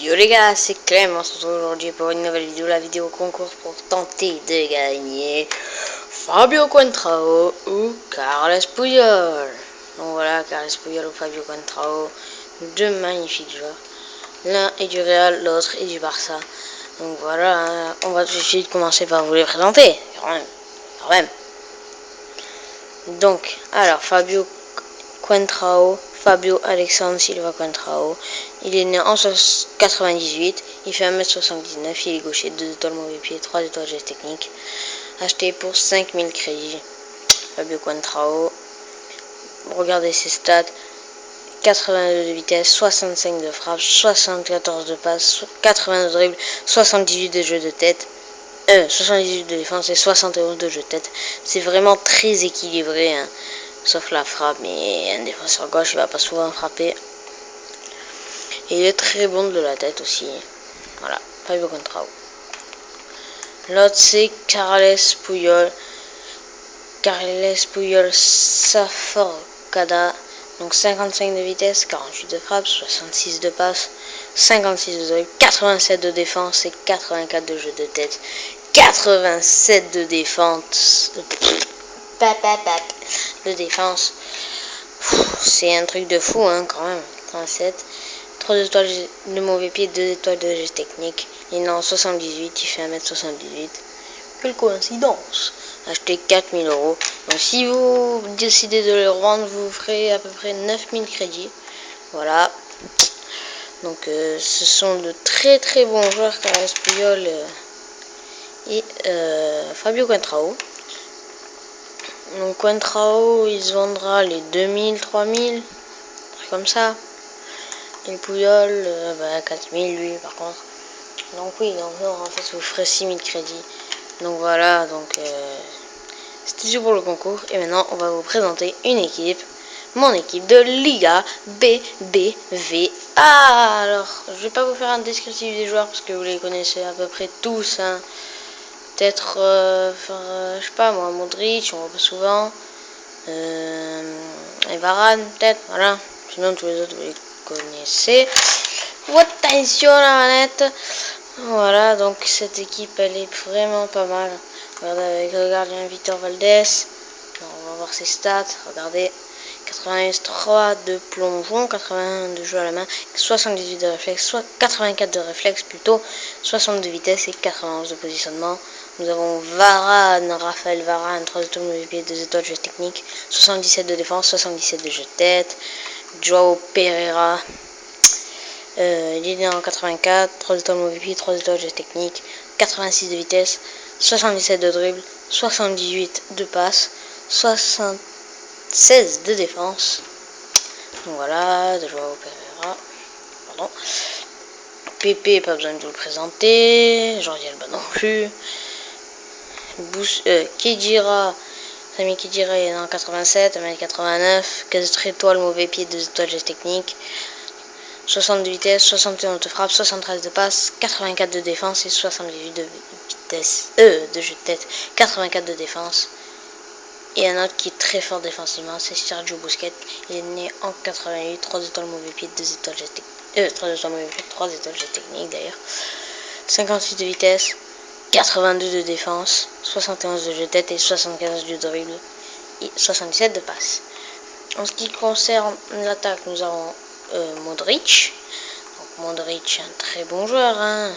Yo les gars, c'est Clem, on se retrouve aujourd'hui pour une nouvelle vidéo, la vidéo concours pour tenter de gagner Fabio Contrao ou Carles Puyol. Donc voilà, Carles Puyol ou Fabio Contrao, deux magnifiques joueurs. L'un est du Real, l'autre est du Barça. Donc voilà, on va tout de suite commencer par vous les présenter, quand même. Donc, alors Fabio Alexandre Silva Contrao, il est né en 98, il fait 1m79, il est gaucher, 2 étoiles mauvais pied, 3 étoiles geste technique, acheté pour 5000 crédits. Fabio Contrao, regardez ses stats: 82 de vitesse, 65 de frappe, 74 de passe, 80 de dribble, 78 de jeu de tête, 78 de défense et 71 de jeu de tête. C'est vraiment très équilibré, hein. Sauf la frappe, mais un défenseur gauche il va pas souvent frapper. Et il est très bon de la tête aussi. Voilà, Fabio Contrao. L'autre c'est Carles Puyol Saforcada. Donc 55 de vitesse, 48 de frappe, 66 de passe, 56 de dribble, 87 de défense et 84 de jeu de tête. 87 de défense. De défense. C'est un truc de fou, hein, quand même. 37. 3 étoiles de mauvais pied, 2 étoiles de geste technique. Il est en 78, il fait 1m78. Quelle coïncidence! Acheté 4000 euros. Donc si vous décidez de le revendre, vous ferez à peu près 9000 crédits. Voilà. Donc ce sont de très très bons joueurs, Carles Puyol et Fabio Contrao. Donc Contrao, il se vendra les 2000, 3000, comme ça. Et Puyol, 4000 lui par contre. Donc oui, donc non, en fait vous ferez 6000 crédits. Donc voilà, donc c'était tout pour le concours. Et maintenant on va vous présenter une équipe, mon équipe de Liga BBVA. Alors je vais pas vous faire un descriptif des joueurs parce que vous les connaissez à peu près tous, hein. Peut-être je sais pas moi, Modric, on voit pas souvent, et Varane peut-être, voilà. Sinon tous les autres vous les connaissez. Attention la manette. Voilà, donc cette équipe elle est vraiment pas mal. Regardez avec le gardien Victor Valdés. On va voir ses stats. Regardez, 83 de plongeon, 81 de jeu à la main, 78 de réflexe, 84 de réflexe plutôt, 60 de vitesse et 91 de positionnement. Nous avons Raphaël Varane, 3 étoiles de pied, 2 étoiles de jeu technique, 77 de défense, 77 de jeu de tête. Joao Pereira, il est né en 84, 3 étoiles de mauvais pied, 3 étoiles de geste technique, 86 de vitesse, 77 de dribble, 78 de passe, 76 de défense. Donc voilà, de Joao Pereira. Pardon. Pépé, pas besoin de vous le présenter. Jordi Alba non plus. Kedira. Sami Kedira est né en 87, 1m89, 4 étoiles, mauvais pied, 2 étoiles geste technique. 60 de vitesse, 61 de frappe, 73 de passe, 84 de défense et 78 de vitesse, de jeu de tête, 84 de défense. Et un autre qui est très fort défensivement, c'est Sergio Busquets. Il est né en 88, 3 étoiles mauvais pied, 2 étoiles jet technique, 3 étoiles mauvais pied, 3 étoiles jet technique d'ailleurs. 58 de vitesse, 82 de défense, 71 de jeu de tête et 75 de dribble et 77 de passe. En ce qui concerne l'attaque, nous avons Modric. Donc Modric, un très bon joueur, hein.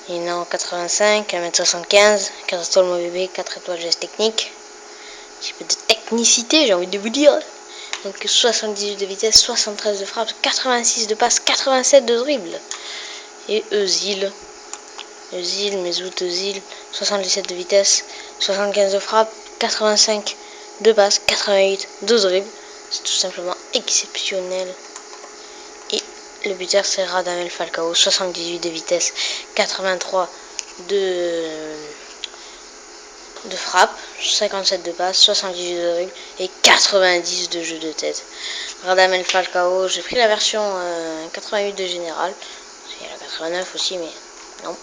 Il est né en 85, 1m75, 4 étoiles mauvais pied, 4 étoiles geste technique. Un petit peu de technicité, j'ai envie de vous dire. Donc 78 de vitesse, 73 de frappe, 86 de passe, 87 de dribble. Et Özil, Mesut Özil, 77 de vitesse, 75 de frappe, 85 de passe, 88 de dribble. C'est tout simplement exceptionnel. Et le buteur c'est Radamel Falcao, 78 de vitesse, 83 de frappe, 57 de passe, 78 de dribble et 90 de jeu de tête. Radamel Falcao, j'ai pris la version 88 de général. Il y a la 89 aussi, mais non.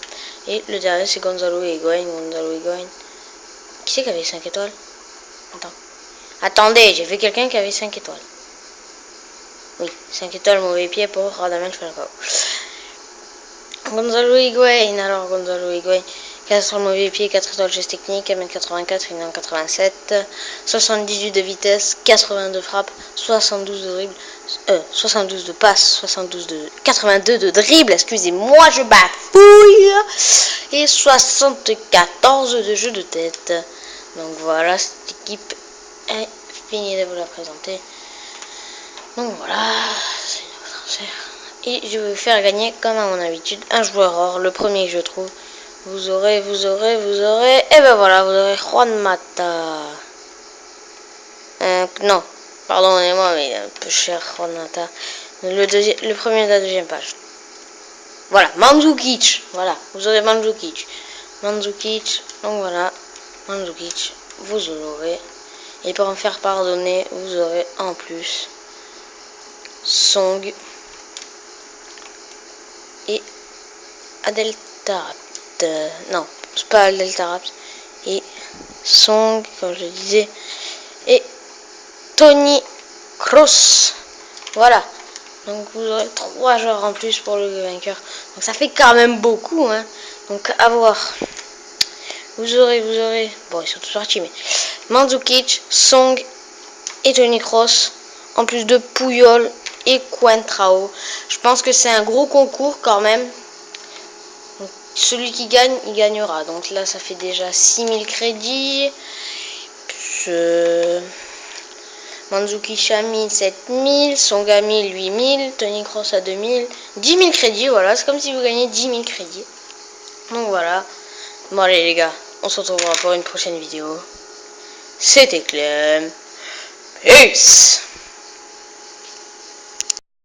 Et le dernier c'est Gonzalo Higuain. Qui c'est qui avait 5 étoiles? Attendez, j'ai vu quelqu'un qui avait 5 étoiles. Oui, 5 étoiles mauvais pied pour Radamel Falcao. Gonzalo Higuain, alors Gonzalo Higuain, 4 sur le mauvais pied, 4 étoiles geste technique, 1m84, il est en 87, 78 de vitesse, 80 de frappe, 72 de dribble, 72 de passe, 82 de dribble, excusez-moi, je bafouille, et 74 de jeu de tête. Donc voilà, cette équipe est finie de vous la présenter. Donc voilà, c'est le transfert. Et je vais vous faire gagner, comme à mon habitude, un joueur or. Le premier que je trouve, vous aurez. Et ben voilà, vous aurez Juan Mata. Non, pardonnez-moi, mais il est un peu cher, Juan Mata. Le premier de la deuxième page. Voilà, Mandzukic. Voilà, vous aurez Mandzukic. Donc voilà, Mandzukic, vous l'aurez. Et pour en faire pardonner, vous aurez en plus Song et Adeltarapt. Non, c'est pas Adeltarapt. Et Song, comme je disais. Et Toni Kroos. Voilà. Donc vous aurez 3 joueurs en plus pour le vainqueur. Donc ça fait quand même beaucoup, hein. Donc à voir. Vous aurez. Bon, ils sont tous sortis, mais Mandzukic, Song et Toni Kroos. En plus de Puyol et Coentrao. Je pense que c'est un gros concours quand même. Donc, celui qui gagne, il gagnera. Donc là, ça fait déjà 6000 crédits. Mandzukic a 1000, 7000. Song a 1000, 8000. Toni Kroos a 2000. 10 000 crédits, voilà. C'est comme si vous gagnez 10 000 crédits. Donc voilà. Bon allez les gars, on se retrouvera pour une prochaine vidéo. C'était Clem. Peace.